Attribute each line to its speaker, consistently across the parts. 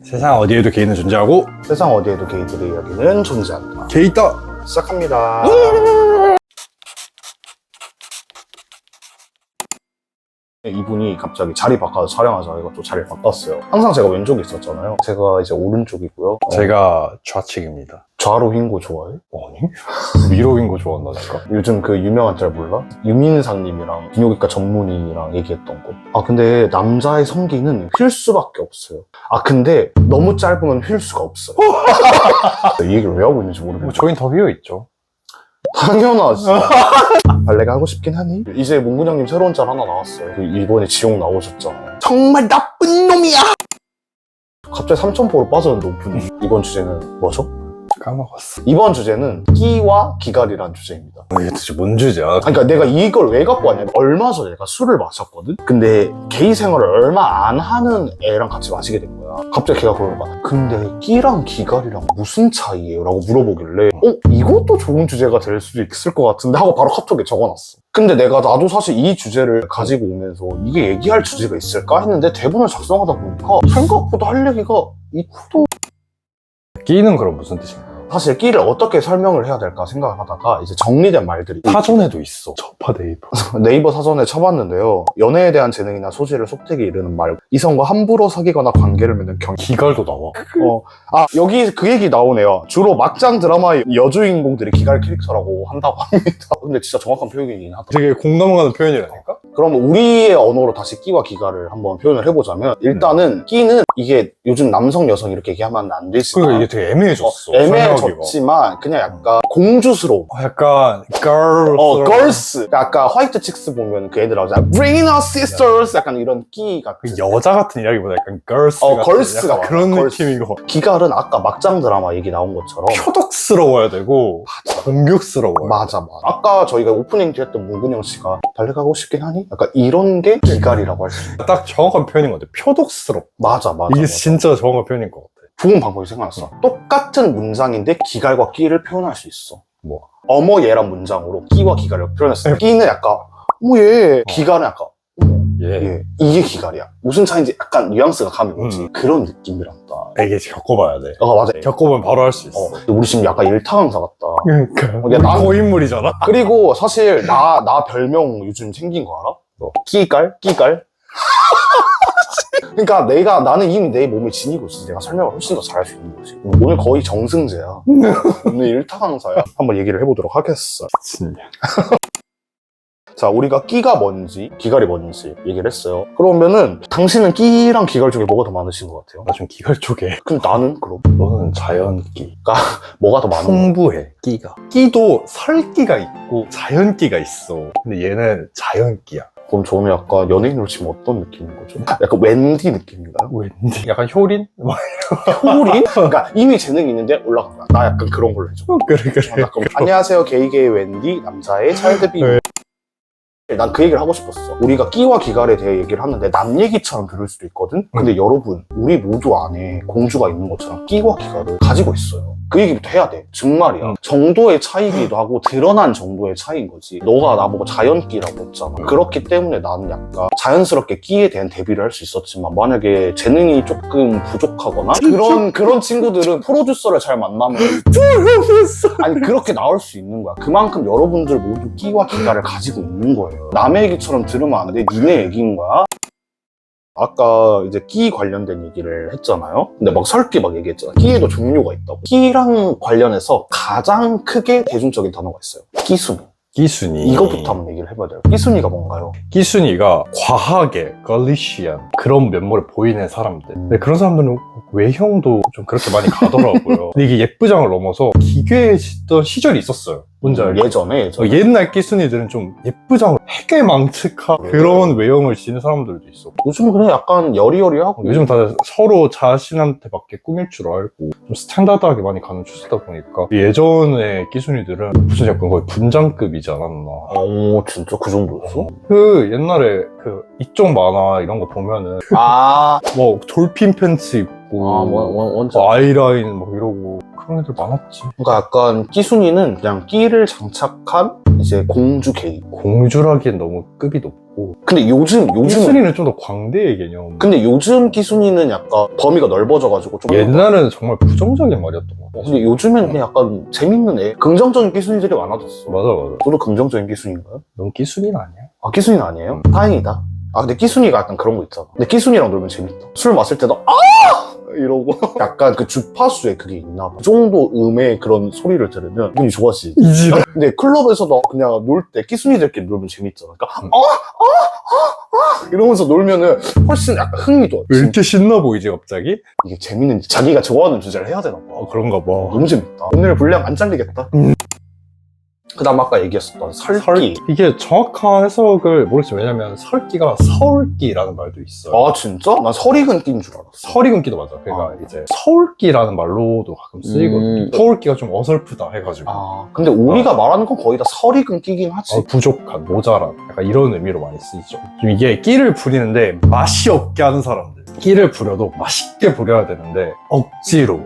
Speaker 1: 세상 어디에도 개인은 존재하고
Speaker 2: 세상 어디에도 게이들의 이야기는 존재한다.
Speaker 1: 개 있다.
Speaker 2: 시작합니다. 이분이 갑자기 자리 바꿔서 촬영하자 해가지고 자리를 바꿨어요. 항상 제가 왼쪽에 있었잖아요. 제가 이제 오른쪽이고요.
Speaker 1: 제가 좌측입니다.
Speaker 2: 좌로 휜 거 좋아해?
Speaker 1: 아니? 위로 긴 거 좋아한다니까?
Speaker 2: 요즘 그 유명한 짤 몰라? 유민상님이랑 비뇨기과 전문의랑 얘기했던 거. 아 근데 남자의 성기는 휠 수밖에 없어요. 아 근데 너무 짧으면 휠 수가 없어요. 이 얘기를 왜 하고 있는지 모르겠어요.
Speaker 1: 뭐 저긴 더 비어있죠.
Speaker 2: 당연하지. 발레가 하고 싶긴 하니? 이제 몽근형님 새로운 짤 하나 나왔어요. 그 이번에 지옥 나오셨잖아요. 정말 나쁜 놈이야! 갑자기 3,000%로 빠졌는데 오프닝. 이번 주제는 뭐죠?
Speaker 1: 까먹었어.
Speaker 2: 이번 주제는 끼와 기갈이란 주제입니다.
Speaker 1: 이게 도대체 뭔 주제야?
Speaker 2: 그러니까 내가 이걸 왜 갖고 왔냐면 얼마 전에 내가 술을 마셨거든? 근데 게이 생활을 얼마 안 하는 애랑 같이 마시게 된 거야. 갑자기 걔가 그러는 거야. 근데 끼랑 기갈이랑 무슨 차이예요? 라고 물어보길래 이것도 좋은 주제가 될 수도 있을 것 같은데 하고 바로 카톡에 적어놨어. 근데 나도 사실 이 주제를 가지고 오면서 이게 얘기할 주제가 있을까 했는데 대본을 작성하다 보니까 생각보다 할 얘기가 있고.
Speaker 1: 끼는 그럼 무슨 뜻인가요?
Speaker 2: 사실 끼를 어떻게 설명을 해야 될까 생각을 하다가 이제 정리된 말들이
Speaker 1: 사전에도 있어. 저파 네이버.
Speaker 2: 네이버 사전에 쳐봤는데요. 연애에 대한 재능이나 소질을 속되게 이르는 말, 이성과 함부로 사귀거나 관계를 맺는
Speaker 1: 기갈도 나와.
Speaker 2: 여기 그 얘기 나오네요. 주로 막장 드라마의 여주인공들이 기갈 캐릭터라고 한다고 합니다. 근데 진짜 정확한 표현이긴 하다.
Speaker 1: 되게 공감 가는 표현이라니까?
Speaker 2: 그럼 우리의 언어로 다시 끼와 기갈을 한번 표현을 해보자면 일단은 끼는 이게 요즘 남성 여성 이렇게 얘기하면 안 되지만
Speaker 1: 그러니까 이게 되게 애매해졌어.
Speaker 2: 애매해졌지만 그냥 약간 공주스러워.
Speaker 1: 약간
Speaker 2: girls. 아까 화이트 칙스 보면 그 애들 나오잖아. Bring us sisters. 약간 이런 끼 같은.
Speaker 1: 여자 같은 이야기보다 약간 girls 같은
Speaker 2: girls가
Speaker 1: 약간 그런
Speaker 2: girls.
Speaker 1: 느낌이고
Speaker 2: 기갈은 아까 막장 드라마 얘기 나온 것처럼
Speaker 1: 표독스러워야 되고 공격스러워요.
Speaker 2: 맞아. 아까 저희가 오프닝 때 했던 문근영 씨가 달래 가고 싶긴 하니? 약간 이런 게 기갈이라고 할 수 있다.
Speaker 1: 딱 정확한 표현인 것 같아. 표독스럽.
Speaker 2: 맞아.
Speaker 1: 이게 진짜 정확한 표현인 것 같아.
Speaker 2: 좋은 방법이 생각났어. 똑같은 문장인데 기갈과 끼를 표현할 수 있어.
Speaker 1: 뭐?
Speaker 2: 어머 얘란 문장으로 끼와 기갈을 표현했어. 끼는 약간 어머 얘, 기갈은 약간 어머
Speaker 1: 예.
Speaker 2: 이게 기갈이야. 무슨 차이인지 약간 뉘앙스가 감이 오지. 그런 느낌이란다.
Speaker 1: 이게 겪어봐야 돼.
Speaker 2: 맞아.
Speaker 1: 겪어보면 바로 할 수 있어.
Speaker 2: 우리 지금 약간 일타강사 같다.
Speaker 1: 그러니까.
Speaker 2: 우리
Speaker 1: 고인물이잖아.
Speaker 2: 그리고 사실 나 별명 요즘 생긴 거 알아?
Speaker 1: 뭐?
Speaker 2: 끼갈? 그러니까 나는 이미 내 몸에 지니고 있어. 내가 설명을 훨씬 더 잘할 수 있는 거지. 오늘 거의 정승재야. 오늘 일타 강사야. 한번 얘기를 해보도록 하겠어.
Speaker 1: 진짜.
Speaker 2: 자, 우리가 끼가 뭔지, 기갈이 뭔지 얘기를 했어요. 그러면은 당신은 끼랑 기갈 중에 뭐가 더 많으신 것 같아요?
Speaker 1: 나 좀 기갈 쪽에.
Speaker 2: 그럼 나는 그럼
Speaker 1: 너는 자연끼.
Speaker 2: 뭐가 더 많은 거야?
Speaker 1: 풍부해, 끼가. 끼도 설끼가 있고 자연끼가 있어. 근데 얘는 자연끼야.
Speaker 2: 그럼 저는 약간 연예인으로 치면 어떤 느낌인 거죠? 약간 웬디 느낌인가요?
Speaker 1: 왠지 약간 효린?
Speaker 2: 효린? 그러니까 이미 재능이 있는데 올라간 거야. 나 약간 그런 걸로 해줘.
Speaker 1: 그래.
Speaker 2: 안녕하세요. 게이게이 웬디, 남자의 차일드비. 난 그 얘기를 하고 싶었어. 우리가 끼와 기갈에 대해 얘기를 하는데 남 얘기처럼 들을 수도 있거든? 근데 여러분, 우리 모두 안에 공주가 있는 것처럼 끼와 기갈을 가지고 있어요. 그 얘기부터 해야 돼. 정말이야. 정도의 차이기도 하고 드러난 정도의 차이인 거지. 너가 나보고 자연끼라고 했잖아. 그렇기 때문에 나는 약간 자연스럽게 끼에 대한 대비를 할 수 있었지만 만약에 재능이 조금 부족하거나 그런 친구들은 프로듀서를 잘 만나면 아니 그렇게 나올 수 있는 거야. 그만큼 여러분들 모두 끼와 기갈을 가지고 있는 거예요. 남의 얘기처럼 들으면 안 돼. 니네 얘기인 거야. 아까 이제 끼 관련된 얘기를 했잖아요. 근데 막 설끼 막 얘기했잖아. 끼에도 종류가 있다고. 끼랑 관련해서 가장 크게 대중적인 단어가 있어요. 끼순이.
Speaker 1: 끼순이.
Speaker 2: 이거부터 한번 얘기를 해봐야 돼요. 끼순이가 뭔가요?
Speaker 1: 끼순이가 과하게 걸리시한 그런 면모를 보이는 사람들. 근데 그런 사람들은 외형도 좀 그렇게 많이 가더라고요. 근데 이게 예쁘장을 넘어서 기괴했던 시절이 있었어요. 뭔지 알죠?
Speaker 2: 예전에
Speaker 1: 옛날 끼순이들은 좀 예쁘장으로 되게 망측한 그런 외형을 지닌 사람들도 있어.
Speaker 2: 요즘은 그냥 약간 여리여리하고
Speaker 1: 요즘 다들 서로 자신한테 맞게 꾸밀 줄 알고 좀 스탠다드하게 많이 가는 추세다 보니까 예전에 끼순이들은 무슨 약간 거의 분장급이지 않았나.
Speaker 2: 진짜 그 정도였어?
Speaker 1: 그 옛날에 그 이쪽 만화 이런 거 보면은 뭐 돌핀 팬츠 입고
Speaker 2: 원작
Speaker 1: 아이라인 막 이러고 그런 애들 많았지.
Speaker 2: 그러니까 약간 끼순이는 그냥 끼를 장착한 이제 공주 게이.
Speaker 1: 공주라기엔 너무 급이 높고 같고
Speaker 2: 근데 요즘은
Speaker 1: 끼순이는 좀 더 광대의 개념.
Speaker 2: 근데 요즘 끼순이는 약간 범위가 넓어져가지고 좀
Speaker 1: 옛날에는 정말 부정적인 말이었던 것 같아.
Speaker 2: 근데 요즘엔 그냥 약간 재밌는 애 긍정적인 끼순이들이 많아졌어.
Speaker 1: 맞아 맞아.
Speaker 2: 저도 긍정적인 끼순인가요?
Speaker 1: 넌 끼순이는 아니야?
Speaker 2: 아 끼순이는 아니에요? 다행이다. 아 근데 끼순이가 약간 그런 거 있잖아. 근데 끼순이랑 놀면 재밌다. 술 마실 때도 이러고 약간 그 주파수에 그게 있나 봐. 그 정도 음의 그런 소리를 들으면 기분이 좋아지지.
Speaker 1: 이지랄.
Speaker 2: 근데 클럽에서도 그냥 놀 때 끼순이들끼리 놀면 재밌잖아. 그러니까 이러면서 놀면은 훨씬 약간 흥이 돋아.
Speaker 1: 왜 이렇게 신나 보이지 갑자기?
Speaker 2: 이게 재밌는지 자기가 좋아하는 주제를 해야 되나 봐.
Speaker 1: 그런가 봐.
Speaker 2: 너무 재밌다. 오늘 분량 안 잘리겠다. 그 다음 아까 얘기했었던 설기.
Speaker 1: 이게 정확한 해석을 모르겠어요. 왜냐면 설기가 서울기라는 말도 있어요.
Speaker 2: 아 진짜? 난 설익은 낀 줄 알았어.
Speaker 1: 서리근기도 맞아. 그러니까
Speaker 2: 아.
Speaker 1: 이제 서울기라는 말로도 가끔 쓰이거든요. 서울기가 좀 어설프다 해가지고
Speaker 2: 아 근데 우리가 말하는 건 거의 다 설익은 끼긴 하지.
Speaker 1: 부족한, 모자란 약간 이런 의미로 많이 쓰이죠. 좀 이게 끼를 부리는데 맛이 없게 하는 사람들. 끼를 부려도 맛있게 부려야 되는데 억지로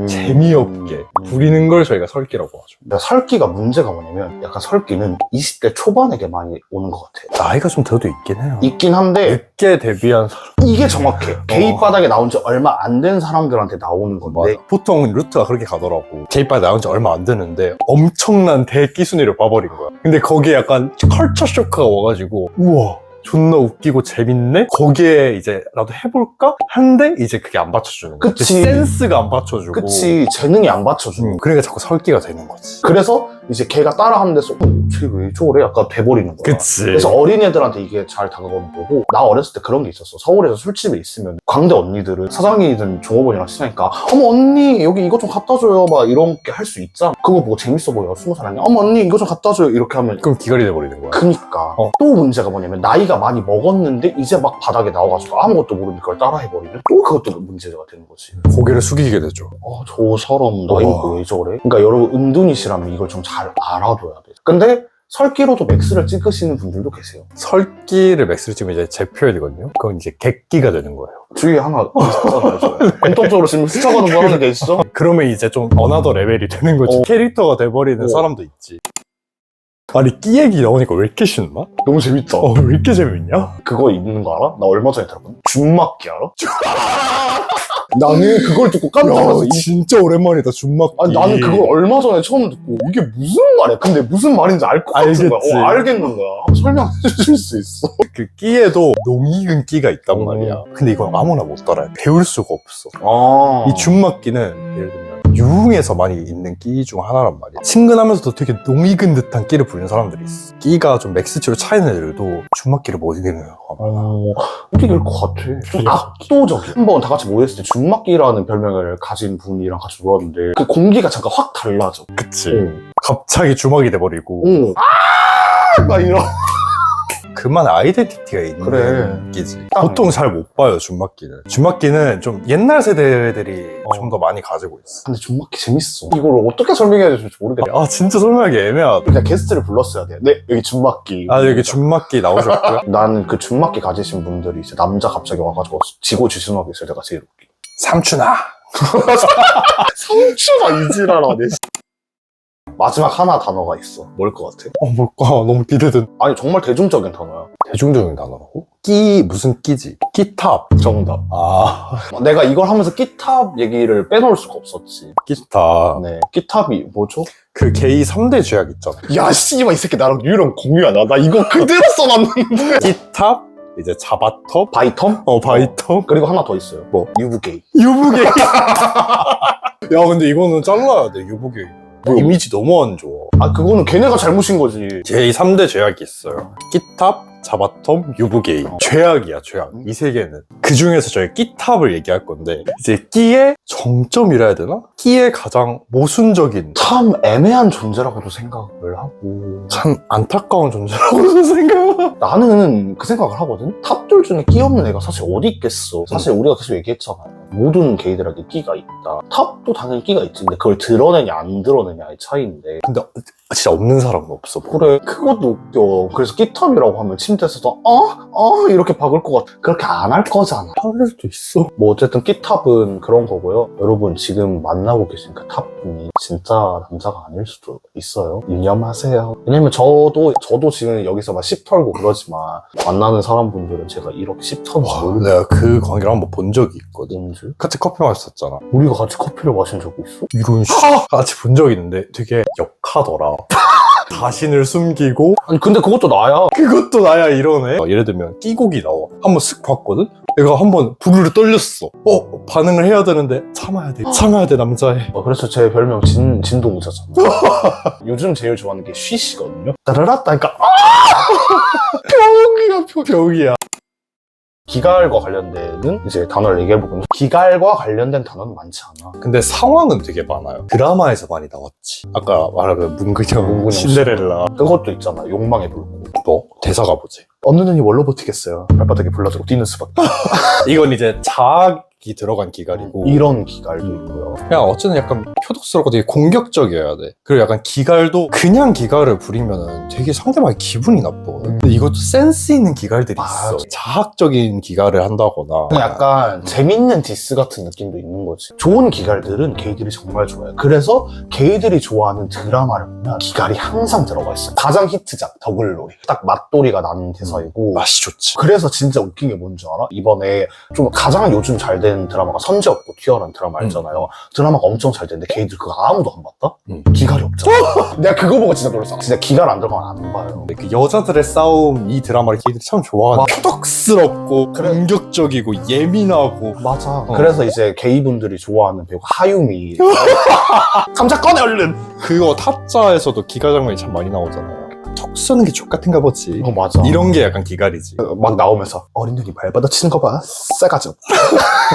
Speaker 1: 재미없게 부리는 걸 저희가 설기라고 하죠.
Speaker 2: 근데 설기가 문제가 뭐냐면 약간 설기는 20대 초반에게 많이 오는 것 같아.
Speaker 1: 나이가 좀 들어도 있긴 해요.
Speaker 2: 있긴 한데
Speaker 1: 늦게 데뷔한 사람.
Speaker 2: 이게 정확해. 게이 바닥에 나온 지 얼마 안 된 사람들한테 나오는 건데
Speaker 1: 맞아. 보통 루트가 그렇게 가더라고. K-팝에 나온 지 얼마 안 됐는데 엄청난 대끼순위를 봐버린 거야. 근데 거기에 약간 컬처 쇼크가 와가지고 우와 존나 웃기고 재밌네? 거기에 이제 나도 해볼까? 한데 이제 그게 안 받쳐주는 거야.
Speaker 2: 그치.
Speaker 1: 센스가 안 받쳐주고.
Speaker 2: 그치 재능이 안 받쳐주는
Speaker 1: 그러니까 자꾸 설기가 되는 거지.
Speaker 2: 그래서 이제 걔가 따라하는 데서 쟤 왜 저래? 약간 돼버리는 거야.
Speaker 1: 그치.
Speaker 2: 그래서 어린애들한테 이게 잘 다가오는 거고 나 어렸을 때 그런 게 있었어. 서울에서 술집에 있으면 광대 언니들은 사장님이든 종업원이랑 친하니까 어머 언니 여기 이거 좀 갖다 줘요 막 이렇게 할 수 있잖아. 그거 보고 재밌어 보여 20살 아니야. 어머 언니 이거 좀 갖다 줘요 이렇게 하면
Speaker 1: 그럼 기갈이 돼버리는 거야.
Speaker 2: 그니까 또 문제가 뭐냐면 나이가 많이 먹었는데 이제 막 바닥에 나와가지고 아무것도 모르는 걸 따라해버리면 또 그것도 문제가 되는 거지.
Speaker 1: 고개를 숙이게 되죠.
Speaker 2: 저 사람 나이 먹고 왜 저래? 그러니까 여러분 은둔이시라면 이걸 좀 잘 알아둬야 돼. 근데 설기로도 맥스를 찍으시는 분들도 계세요.
Speaker 1: 설기를 맥스를 찍으면 이제 제 표현이거든요. 그건 이제 객기가 되는 거예요.
Speaker 2: 주위에 하나 있잖아요. 공통적으로 지금 스쳐가는 분 하나 계시죠?
Speaker 1: 그러면 이제 좀 어나더 레벨이 되는 거지. 캐릭터가 돼버리는 사람도 있지. 아니 끼 얘기 나오니까 왜 이렇게 신나?
Speaker 2: 너무 재밌다.
Speaker 1: 왜 이렇게 재밌냐?
Speaker 2: 그거 있는 거 알아? 나 얼마 전에 들었거든. 줌막기 알아? 나는 그걸 듣고 깜짝 놀랐어.
Speaker 1: 진짜 오랜만이다 줌막기.
Speaker 2: 아니 나는 그걸 얼마 전에 처음 듣고 이게 무슨 말이야? 근데 무슨 말인지 알 것 같은
Speaker 1: 알겠지.
Speaker 2: 거야. 알겠는 거야. 설명해 줄 수 있어.
Speaker 1: 그 끼에도 농익은 끼가 있단 말이야. 근데 이건 아무나 못 따라해. 배울 수가 없어. 이 줌막기는 예를 들면 유흥에서 많이 있는 끼 중 하나란 말이야. 친근하면서도 되게 농익은 듯한 끼를 부리는 사람들이 있어. 끼가 좀 맥스치로 차이는 애들도 줌막기를 못 이기는 거야.
Speaker 2: 어떻게 이럴 것 같아. 좀 압도적이야. 한번 다 같이 모였을 때 줌막기라는 별명을 가진 분이랑 같이 놀았는데 그 공기가 잠깐 확 달라져.
Speaker 1: 그치. 갑자기 주먹이 돼버리고
Speaker 2: 막 이런.
Speaker 1: 그만 아이덴티티가 있는
Speaker 2: 그래.
Speaker 1: 끼지. 보통 잘 못 봐요 줌막기는. 줌막기는 좀 옛날 세대들이 좀 더 많이 가지고 있어.
Speaker 2: 근데 줌막기 재밌어. 이걸 어떻게 설명해야 될지 모르겠다.
Speaker 1: 진짜 설명하기 애매하다.
Speaker 2: 그냥 게스트를 불렀어야 돼. 네, 여기 줌막기.
Speaker 1: 여기 줌막기 나오셨고요.
Speaker 2: 나는 그 줌막기 가지신 분들이 이제 남자 갑자기 와가지고 지고 지순하게 있을 때가 제일 웃기.
Speaker 1: 삼촌아.
Speaker 2: 삼촌아 이지랄하네. 마지막 하나 단어가 있어. 뭘 것 같아?
Speaker 1: 뭘까? 너무 기대된.
Speaker 2: 아니 정말 대중적인 단어야.
Speaker 1: 대중적인 단어라고? 끼 무슨 끼지? 끼탑.
Speaker 2: 정답. 내가 이걸 하면서 끼탑 얘기를 빼놓을 수가 없었지.
Speaker 1: 끼탑.
Speaker 2: 네. 끼탑이 뭐죠?
Speaker 1: 그 게이 3대 죄악 있잖아.
Speaker 2: 야 씨발 이 새끼 나랑 유일한 공유하나? 나 이거 그대로 써놨는데.
Speaker 1: 끼탑, 이제 자바톱,
Speaker 2: 바이텀?
Speaker 1: 바이톱.
Speaker 2: 그리고 하나 더 있어요. 뭐? 유부게이.
Speaker 1: 유부게이. 야 근데 이거는 잘라야 돼 유부게이. 이미지 너무 안 좋아.
Speaker 2: 그거는 걔네가 잘못인 거지.
Speaker 1: 게이 3대 죄악이 있어요. 끼탑, 자바톱, 유부게이. 죄악이야 죄악. 이 세 개는. 그 중에서 저희 끼탑을 얘기할 건데 이제 끼의 정점이라 해야 되나? 끼의 가장 모순적인
Speaker 2: 참 애매한 존재라고도 생각을 하고.
Speaker 1: 참 안타까운 존재라고 생각해.
Speaker 2: 나는 그 생각을 하거든? 탑들 중에 끼 없는 애가 사실 어디 있겠어. 사실 우리가 계속 얘기했잖아요. 모든 게이들에게 끼가 있다. 탑도 당연히 끼가 있지. 근데 그걸 드러내냐 안 드러내냐의 차이인데.
Speaker 1: 근데 진짜 없는 사람은 없어.
Speaker 2: 그래, 그것도 웃겨. 그래서 끼탑이라고 하면 침대에서도 이렇게 박을 것 같아. 그렇게 안 할 거잖아.
Speaker 1: 할 수도 있어.
Speaker 2: 뭐 어쨌든 끼탑은 그런 거고요. 여러분 지금 만나 만나고 계신 그 탑분이 진짜 남자가 아닐 수도 있어요. 유념하세요. 왜냐면 저도 지금 여기서 막 씹 털고 그러지만 만나는 사람분들은 제가 이렇게 씹 터는 줄 모르는
Speaker 1: 내가 그 관계를 한번 본 적이 있거든.
Speaker 2: 건지.
Speaker 1: 같이 커피 마셨었잖아.
Speaker 2: 우리가 같이 커피를 마신 적이 있어?
Speaker 1: 이런 같이 본 적이 있는데 되게 역하더라. 자신을 숨기고
Speaker 2: 아니 근데 그것도 나야.
Speaker 1: 그것도 나야 이러네. 예를 들면 끼곡이 나와. 한번 쓱 봤거든? 내가 한번 부르르 떨렸어. 반응을 해야 되는데 참아야 돼 남자애.
Speaker 2: 그래서 제 별명 진동자잖아. 요즘 제일 좋아하는 게 쉬시거든요. 따라라따 그러니까
Speaker 1: 벽이야.
Speaker 2: 기갈과 관련된 이제 단어를 얘기해보면 기갈과 관련된 단어는 많지 않아.
Speaker 1: 근데 상황은 되게 많아요. 드라마에서 많이 나왔지. 아까 말한 문근영, 신데렐라.
Speaker 2: 그것도 있잖아. 욕망의 불고.
Speaker 1: 뭐? 대사가 뭐지?
Speaker 2: 어느 눈이 뭘로 버티겠어요. 발바닥에 불러주고 뛰는 수밖에.
Speaker 1: 이건 이제 자학이 들어간 기갈이고
Speaker 2: 이런 기갈도 있고요.
Speaker 1: 그냥 어쨌든 약간 표독스럽고 되게 공격적이어야 돼. 그리고 약간 기갈도 그냥 기갈을 부리면은 되게 상대방이 기분이 나쁘거든. 근데 이것도 센스 있는 기갈들이 있어.
Speaker 2: 맞아.
Speaker 1: 자학적인 기갈을 한다거나.
Speaker 2: 그냥 약간 재밌는 디스 같은 느낌도 있는 거지. 좋은 기갈들은 게이들이 정말 좋아해요. 그래서 게이들이 좋아하는 드라마를 보면 기갈이 항상 들어가 있어. 가장 히트작 더글로리. 딱 맛돌이가 나는 대사이고.
Speaker 1: 맛이 좋지.
Speaker 2: 그래서 진짜 웃긴 게 뭔지 알아? 이번에 좀 가장 요즘 잘 된 드라마가 선지없고 튀어라는 드라마 알잖아요. 드라마가 엄청 잘 됐는데 걔들 그거 아무도 안 봤다? 기갈이 없잖아. 내가 그거 보고 진짜 놀랐어. 진짜 기갈 안 들어가면 안 봐요.
Speaker 1: 그 여자들의 싸움 이 드라마를 걔들이 참 좋아하는. 표독스럽고 공격적이고 예민하고.
Speaker 2: 맞아. 그래서 이제 게이분들이 좋아하는 배우 하유미. 감자 꺼내 얼른.
Speaker 1: 그거 타짜에서도 기갈 장면이 참 많이 나오잖아요. 턱 쓰는 게 족같은가 보지.
Speaker 2: 맞아.
Speaker 1: 이런 게 약간 기갈이지.
Speaker 2: 막 나오면서 어린들이 발바닥 치는 거 봐. 싸가지.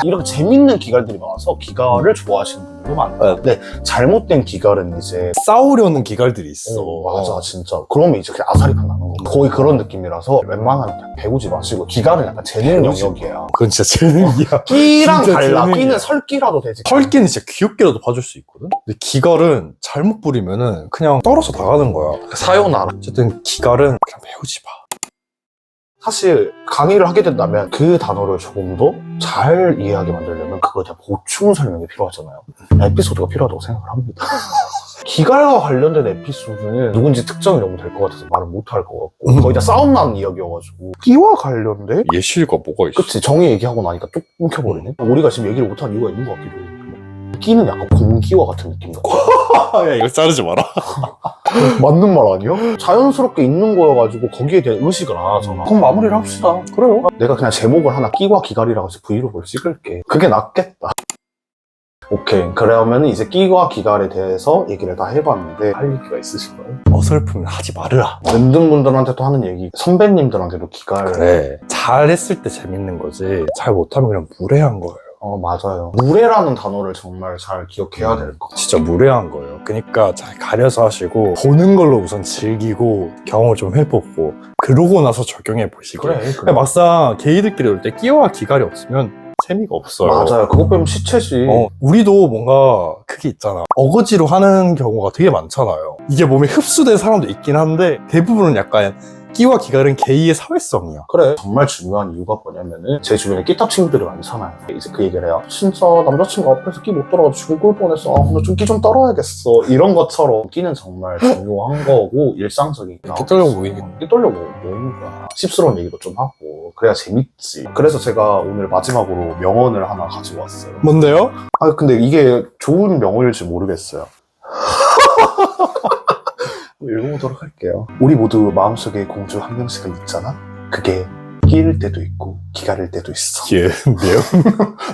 Speaker 2: 이렇게 재밌는 기갈들이 많아서 기갈을 좋아하시는 분들도 많아요. 근데 잘못된 기갈은 이제
Speaker 1: 싸우려는 기갈들이 있어.
Speaker 2: 맞아 진짜. 그러면 이제 그냥 아사리판 나는 거. 거의 그런 느낌이라서 웬만하면 그냥 배우지 마시고 기갈은 약간 재능 영역이야.
Speaker 1: 그건 진짜 재능이야.
Speaker 2: 끼랑
Speaker 1: 진짜
Speaker 2: 달라.
Speaker 1: 재능이야.
Speaker 2: 끼는 설끼라도 되지.
Speaker 1: 털기는 진짜 귀엽게라도 봐줄 수 있거든? 근데 기갈은 잘못 부리면은 그냥 떨어져 나가는 거야.
Speaker 2: 사요나라.
Speaker 1: 어쨌든 기갈은 그냥 배우지 마.
Speaker 2: 사실 강의를 하게 된다면 그 단어를 조금 더 잘 이해하게 만들려면 그거에 대한 보충 설명이 필요하잖아요. 에피소드가 필요하다고 생각을 합니다. 기갈과 관련된 에피소드는 누군지 특정이 너무 될 것 같아서 말을 못 할 것 같고 거의 다 싸움 나는 이야기여가지고 끼와 관련된?
Speaker 1: 예시가 뭐가 있어?
Speaker 2: 그치, 정의 얘기하고 나니까 뚝 끊겨버리네. 우리가 지금 얘기를 못하는 이유가 있는 것 같기도 해. 끼는 약간 공기와 같은 느낌 같아.
Speaker 1: 야 이거 자르지 마라.
Speaker 2: 맞는 말 아니야? 자연스럽게 있는 거여가지고 거기에 대한 의식을 안 하잖아. 그럼 마무리를 합시다. 그래요. 내가 그냥 제목을 하나 끼와 기갈이라고 해서 브이로그를 찍을게. 그게 낫겠다. 오케이. 그러면 이제 끼와 기갈에 대해서 얘기를 다 해봤는데 할 얘기가 있으신가요?
Speaker 1: 어설프면 하지 말으라.
Speaker 2: 랜든 분들한테도 하는 얘기, 선배님들한테도 기갈.
Speaker 1: 그래. 잘했을 때 재밌는 거지. 잘 못하면 그냥 무례한 거예요.
Speaker 2: 맞아요. 무례라는 단어를 정말 잘 기억해야 될 것 같아요.
Speaker 1: 진짜 무례한 거예요. 그러니까 잘 가려서 하시고 보는 걸로 우선 즐기고 경험을 좀 해보고 그러고 나서 적용해 보시고.
Speaker 2: 그래.
Speaker 1: 막상 게이들끼리 놀 때 끼와 기갈이 없으면 재미가 없어요.
Speaker 2: 맞아요. 그것 빼면 시체지.
Speaker 1: 우리도 뭔가 그게 있잖아. 어거지로 하는 경우가 되게 많잖아요. 이게 몸에 흡수된 사람도 있긴 한데 대부분은 약간 끼와 기갈은 게이의 사회성이야.
Speaker 2: 그래. 정말 중요한 이유가 뭐냐면은 제 주변에 끼탑 친구들이 많잖아요. 이제 그 얘기를 해요. 진짜 남자친구 앞에서 끼 못 떨어가 죽을 뻔했어. 나 좀 끼 좀 떨어야겠어. 이런 것처럼 끼는 정말 중요한 거고 일상적인.
Speaker 1: 끼 떨려고 모이는
Speaker 2: 끼 떨려고 모이는 거야. 씹스러운 얘기도 좀 하고 그래야 재밌지. 그래서 제가 오늘 마지막으로 명언을 하나 가지고 왔어요.
Speaker 1: 뭔데요?
Speaker 2: 근데 이게 좋은 명언일지 모르겠어요. 읽어보도록 할게요. 우리 모두 마음속에 공주 한 명씩은 있잖아. 그게 끼일 때도 있고 기갈일 때도 있어.
Speaker 1: 예인데요?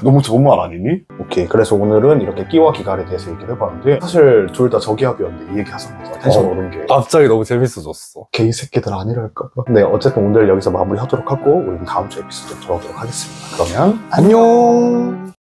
Speaker 2: 너무 좋은 말 아니니? 오케이. 그래서 오늘은 이렇게 끼와 기갈에 대해서 얘기를 해봤는데 사실 둘 다 저기압이었는데 이 얘기하자마자 텐션 오른 게
Speaker 1: 갑자기 너무 재밌어졌어.
Speaker 2: 게이 새끼들 아니랄까봐. 네, 어쨌든 오늘 여기서 마무리하도록 하고 우리는 다음 주 에피소드로 돌아오도록 하겠습니다. 그러면
Speaker 1: 안녕.